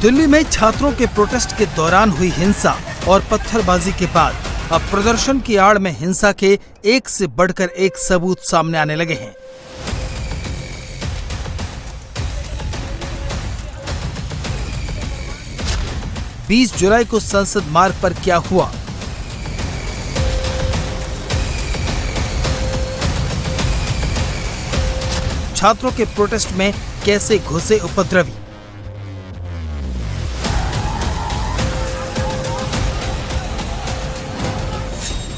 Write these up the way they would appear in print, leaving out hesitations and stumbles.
दिल्ली में छात्रों के प्रोटेस्ट के दौरान हुई हिंसा और पत्थरबाजी के बाद अब प्रदर्शन की आड़ में हिंसा के एक से बढ़कर एक सबूत सामने आने लगे हैं। बीस जुलाई को संसद मार्ग पर क्या हुआ? छात्रों के प्रोटेस्ट में कैसे घुसे उपद्रवी?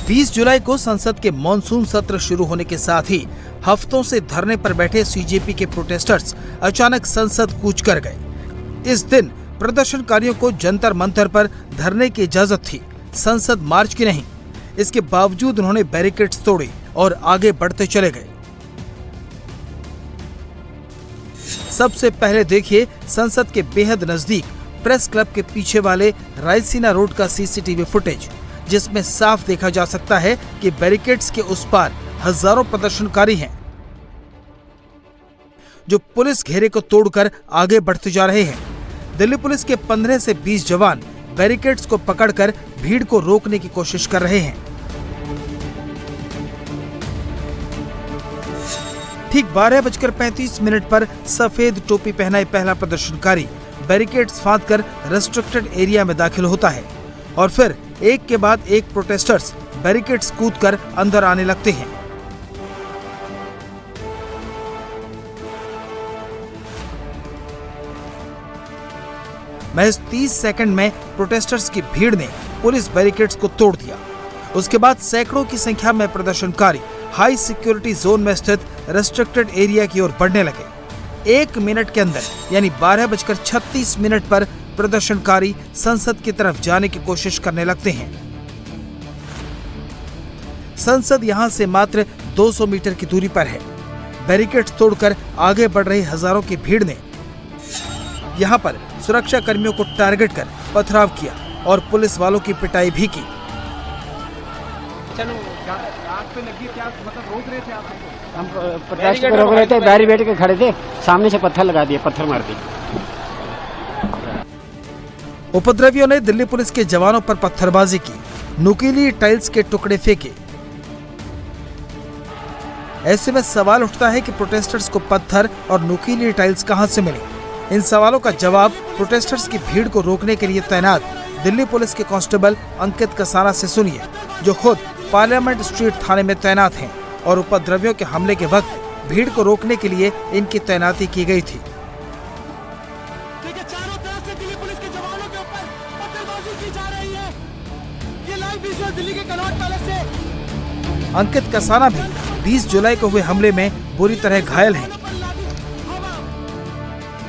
बीस जुलाई को संसद के मॉनसून सत्र शुरू होने के साथ ही हफ्तों से धरने पर बैठे सीजेपी के प्रोटेस्टर्स अचानक संसद कूच कर गए। इस दिन प्रदर्शनकारियों को जंतर मंतर पर धरने की इजाजत थी, संसद मार्च की नहीं। इसके बावजूद उन्होंने बैरिकेड्स तोड़े और आगे बढ़ते चले गए। सबसे पहले देखिए संसद के बेहद नजदीक प्रेस क्लब के पीछे वाले रायसीना रोड का सीसीटीवी फुटेज, जिसमें साफ देखा जा सकता है कि बैरिकेड्स के उस पार हजारों प्रदर्शनकारी हैं जो पुलिस घेरे को तोड़कर आगे बढ़ते जा रहे हैं। दिल्ली पुलिस के 15 से 20 जवान बैरिकेड्स को पकड़कर भीड़ को रोकने की कोशिश कर रहे हैं। ठीक 12:35 पर सफेद टोपी पहना पहला प्रदर्शनकारी बैरिकेड्स फांदकर रेस्ट्रिक्टेड एरिया में दाखिल होता है और फिर एक के बाद एक प्रोटेस्टर्स बैरिकेड्स कूदकर अंदर आने लगते हैं। महज 30 सेकंड में प्रोटेस्टर्स की भीड़ ने पुलिस बैरिकेड्स को तोड़ दिया। उसके बाद सैकड़ों की संख्या में प्रदर्शनकारी हाई सिक्योरिटी जोन में स्थित रेस्ट्रिक्टेड एरिया की ओर बढ़ने लगे। 1 मिनट के अंदर यानी 12:36 पर प्रदर्शनकारी संसद की तरफ जाने की कोशिश करने लगते हैं। संसद यहां से मात्र 200 मीटर की दूरी पर है। बैरिकेड्स तोड़कर आगे बढ़ रही हजारों की भीड़ ने यहां पर सुरक्षा कर्मियों को टारगेट कर पथराव किया और पुलिस वालों की पिटाई भी की। आग पे लगी, क्या मतलब रोक रहे थे आप? हम प्रोटेस्ट को रोक रहे थे, बैरिकेड के खड़े थे, सामने से पत्थर लगा दिए, पत्थर मार दिए। उपद्रवियों ने दिल्ली पुलिस के जवानों पर पत्थरबाजी की, नुकीली टाइल्स के टुकड़े फेंके। ऐसे में सवाल उठता है कि प्रोटेस्टर्स को पत्थर और नुकीली टाइल्स कहां से मिले? इन सवालों का जवाब प्रोटेस्टर्स की भीड़ को रोकने के लिए तैनात दिल्ली पुलिस के कांस्टेबल अंकित कसाना से सुनिए, जो खुद पार्लियामेंट स्ट्रीट थाने में तैनात हैं और उपद्रवियों के हमले के वक्त भीड़ को रोकने के लिए इनकी तैनाती की गई थी। चारों तरफ से दिल्ली पुलिस के जवानों के ऊपर पत्थरबाजी की जा रही है। ये लाइव विजुअल दिल्ली के कनॉट पैलेस से। अंकित कसाना भी 20 जुलाई को हुए हमले में बुरी तरह घायल हैं।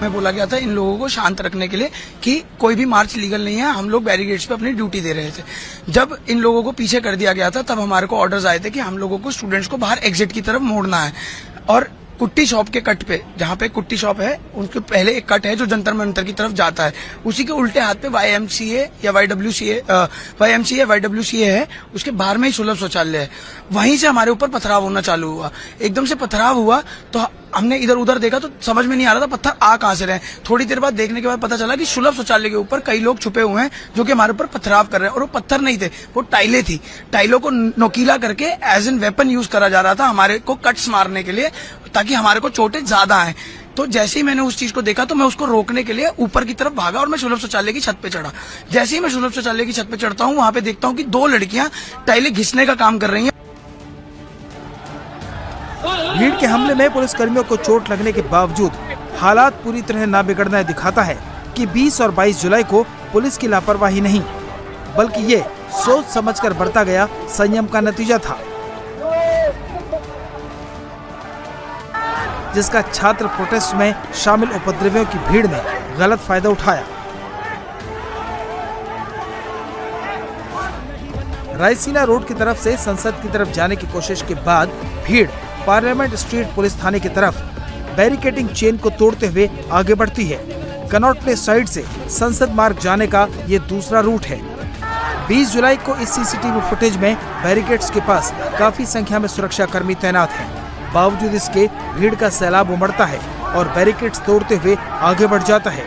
मैं बोला गया था इन लोगों को शांत रखने के लिए कि कोई भी मार्च लीगल नहीं है, हम लोग बैरिकेड्स पे अपनी ड्यूटी दे रहे थे। जब इन लोगों को पीछे कर दिया गया था तब हमारे को ऑर्डर्स आए थे कि हम लोगों को स्टूडेंट्स को बाहर एग्जिट की तरफ मोड़ना है और कुट्टी शॉप के कट पे, जहाँ पे कुट्टी शॉप है उनके पहले एक कट है जो जंतर मंतर की तरफ जाता है, उसी के उल्टे हाथ पे YMCA या YWCA है, उसके बाहर में ही सुलभ शौचालय है। वहीं से हमारे ऊपर पथराव होना चालू हुआ। एकदम से पथराव हुआ तो हमने इधर उधर देखा तो समझ में नहीं आ रहा था पत्थर आ कहां से रहे। थोड़ी देर बाद देखने के बाद पता चला कि सुलभ शौचालय के ऊपर कई लोग छुपे हुए हैं जो कि हमारे ऊपर पथराव कर रहे हैं। और वो पत्थर नहीं थे, वो टाइलें थी। टाइलों को नोकीला करके एज एन वेपन यूज करा जा रहा था हमारे को कट्स मारने के लिए, ताकि हमारे को चोटें ज्यादा आए। तो जैसे ही मैंने उस चीज को देखा तो मैं उसको रोकने के लिए ऊपर की तरफ भागा और मैं सुलभ शौचालय की छत पे चढ़ा। जैसे ही मैं सुलभ शौचालय की छत पे चढ़ता हूँ, वहां पे देखता हूँ कि 2 लड़कियां टाइलें घिसने का काम कर रही हैं। भीड़ के हमले में पुलिसकर्मियों को चोट लगने के बावजूद हालात पूरी तरह ना बिगड़ना दिखाता है कि 20 और 22 जुलाई को पुलिस की लापरवाही नहीं, बल्कि ये सोच समझकर बरता गया संयम का नतीजा था, जिसका छात्र प्रोटेस्ट में शामिल उपद्रवियों की भीड़ ने गलत फायदा उठाया। रायसीना रोड की तरफ से संसद की तरफ जाने की कोशिश के बाद भीड़ पार्लियामेंट स्ट्रीट पुलिस थाने की तरफ बैरिकेडिंग चेन को तोड़ते हुए आगे बढ़ती है। कनॉट प्लेस साइड से संसद मार्ग जाने का ये दूसरा रूट है। 20 जुलाई को इस सीसीटीवी फुटेज में बैरिकेड्स के पास काफी संख्या में सुरक्षा कर्मी तैनात हैं। बावजूद इसके भीड़ का सैलाब उमड़ता है और बैरिकेड्स तोड़ते हुए आगे बढ़ जाता है।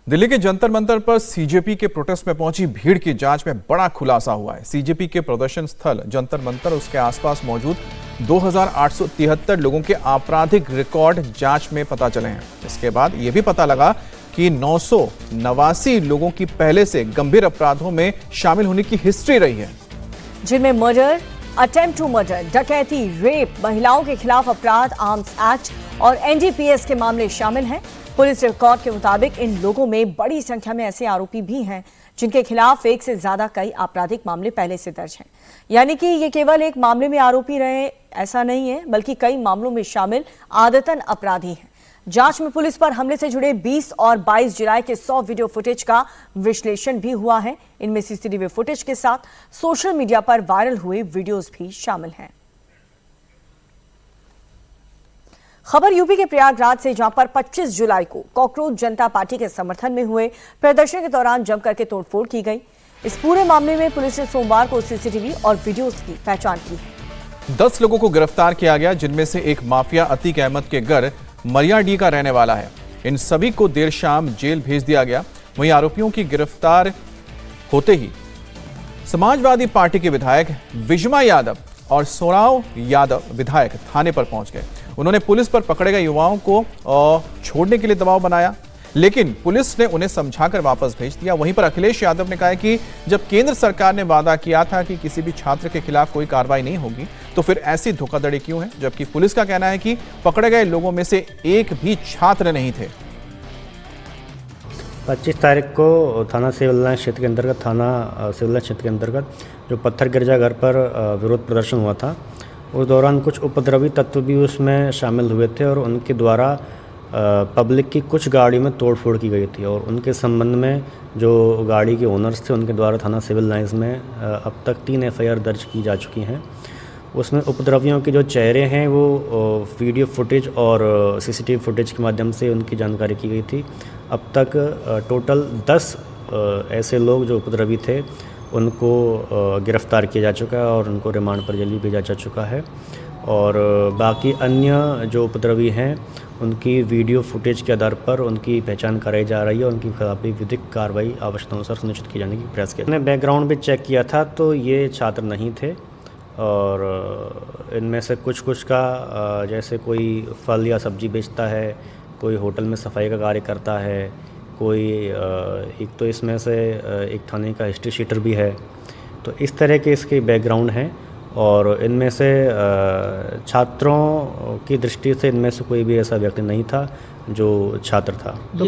दिल्ली के जंतर मंतर पर सीजेपी के प्रोटेस्ट में पहुंची भीड़ की जांच में बड़ा खुलासा हुआ है। सीजेपी के प्रदर्शन स्थल जंतर मंतर उसके आसपास मौजूद 2873 लोगों के आपराधिक रिकॉर्ड जांच में पता चले हैं। इसके बाद यह भी पता लगा कि 989 लोगों की पहले से गंभीर अपराधों में शामिल होने की हिस्ट्री रही है, जिनमें मर्डर, अटेम्प्ट टू मर्डर, डकैती, रेप, महिलाओं के खिलाफ अपराध, आर्म्स एक्ट और एनडीपीएस के मामले शामिल हैं। पुलिस रिकॉर्ड के मुताबिक इन लोगों में बड़ी संख्या में ऐसे आरोपी भी हैं जिनके खिलाफ एक से ज्यादा कई आपराधिक मामले पहले से दर्ज हैं। यानी कि ये केवल एक मामले में आरोपी रहे ऐसा नहीं है, बल्कि कई मामलों में शामिल आदतन अपराधी हैं। जांच में पुलिस पर हमले से जुड़े 20 और 22 जुलाई के 100 वीडियो फुटेज का विश्लेषण भी हुआ है। इनमें सीसीटीवी फुटेज के साथ सोशल मीडिया पर वायरल हुए वीडियोस भी शामिल हैं। खबर यूपी के प्रयागराज से, जहां पर 25 जुलाई को कॉकरोच जनता पार्टी के समर्थन में हुए प्रदर्शन के दौरान जमकर के तोड़फोड़ की गई। इस पूरे मामले में पुलिस ने सोमवार को सीसीटीवी और वीडियोस की पहचान की है। 10 लोगों को गिरफ्तार किया गया, जिनमें से एक माफिया अतीक अहमद के घर मरियाडी का रहने वाला है। इन सभी को देर शाम जेल भेज दिया गया। वहीं आरोपियों की गिरफ्तार होते ही समाजवादी पार्टी के विधायक विजमा यादव और सोराव यादव विधायक थाने पर पहुंच गए। उन्होंने पुलिस पर पकड़े गए युवाओं को छोड़ने के लिए दबाव बनाया, लेकिन पुलिस ने उन्हें समझाकर वापस भेज दिया। वहीं पर अखिलेश यादव ने कहा कि जब केंद्र सरकार ने वादा किया था कि किसी भी छात्र के खिलाफ कोई कार्रवाई नहीं होगी, तो फिर ऐसी धोखाधड़ी क्यों है, जबकि पुलिस का कहना है कि पकड़े गए लोगों में से एक भी छात्र नहीं थे। 25 तारीख को थाना सिविल लाइन क्षेत्र के अंतर्गत जो पत्थर गिरजाघर पर विरोध प्रदर्शन हुआ था, उस दौरान कुछ उपद्रवी तत्व भी उसमें शामिल हुए थे और उनके द्वारा पब्लिक की कुछ गाड़ी में तोड़फोड़ की गई थी। और उनके संबंध में जो गाड़ी के ओनर्स थे, उनके द्वारा थाना सिविल लाइन्स में अब तक 3 एफआईआर दर्ज की जा चुकी हैं। उसमें उपद्रवियों के जो चेहरे हैं वो वीडियो फुटेज और सीसीटीवी फुटेज के माध्यम से उनकी जानकारी की गई थी। अब तक टोटल 10 ऐसे लोग जो उपद्रवी थे उनको गिरफ्तार किया जा चुका है और उनको रिमांड पर जल्दी भेजा जा चुका है। और बाकी अन्य जो उपद्रवी हैं उनकी वीडियो फुटेज के आधार पर उनकी पहचान कराई जा रही है और उनके खिलाफ भी विधिक कार्रवाई आवश्यकतानुसार सुनिश्चित की जाने की प्रयास किया। मैंने बैकग्राउंड भी चेक किया था तो ये छात्र नहीं थे और इनमें से कुछ का जैसे कोई फल या सब्जी बेचता है, कोई होटल में सफाई का कार्य करता है, कोई एक तो इसमें से एक थाने का हिस्ट्री शीटर भी है। तो इस तरह के इसके बैकग्राउंड हैं और इनमें से छात्रों की दृष्टि से इनमें से कोई भी ऐसा व्यक्ति नहीं था जो छात्र था।